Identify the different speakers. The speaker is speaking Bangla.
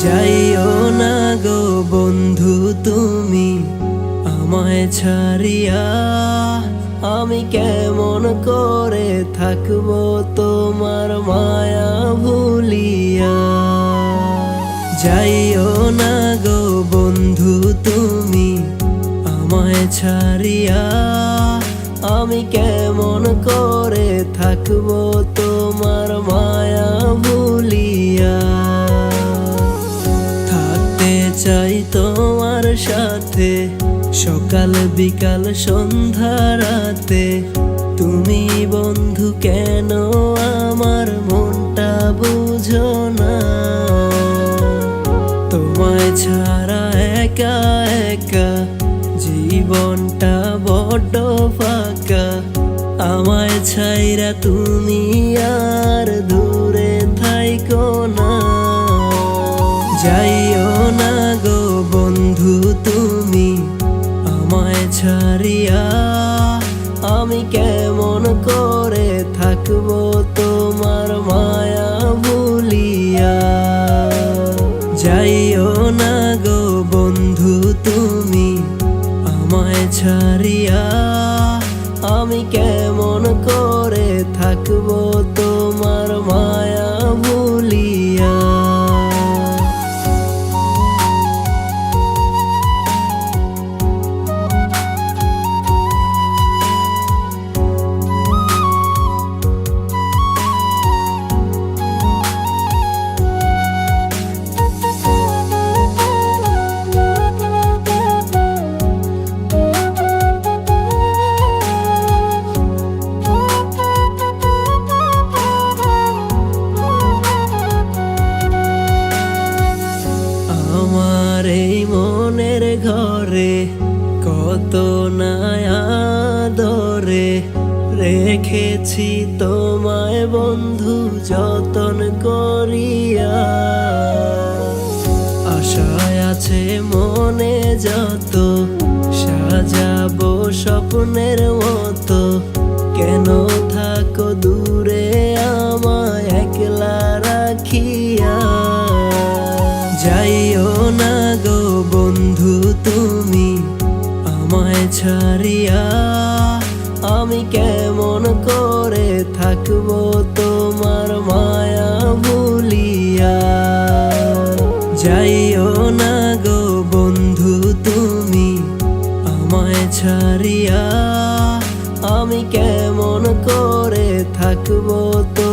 Speaker 1: যাইও না গো বন্ধু তুমি আমায় ছাড়িয়া, আমি কেমন করে থাকবো তোমার মায়া ভুলিয়া। যাইও না গো বন্ধু তুমি আমায় ছাড়িয়া, আমি কেমন করে থাকবো তোমার মায়া ভুলিয়া। থাকতে চাই তোমার সাথে সকাল বিকাল সন্ধ্যা রাতে, তুমি বন্ধু কেন আমার মনটা বুঝো না। তোমায় ছাড়া একা একা জীবনটা বড্ড ফাঁকা, আমায় ছাইরা তুমি আর দূরে থাইকো না। যাইও না গো বন্ধু তুমি আমায় ছাড়িয়া, আমি কেমন করে থাকবো তোমার মায়া ভুলিয়া। যাইও না গো বন্ধু তুমি আমায় ছাড়িয়া, আমি কেমন করে থাকবো তোমার মায়া ভুলিয়া। আমার এই মনের ঘরে কত আদরে রেখেছি তোমায় বন্ধু যতন করিয়া। আশায় আছে মনে যত সাজাবো স্বপ্নের মতো, কেন থাকো দূরে আমায় একলা রাখিয়া। যাইও না গো বন্ধু তুমি আমায় ছাড়িয়া, আমি কেমন করে থাকবো তোমার মায়া ভুলিয়া। যাইও না গো বন্ধু তুমি আমায় ছাড়িয়া, আমি কেমন করে থাকবো তো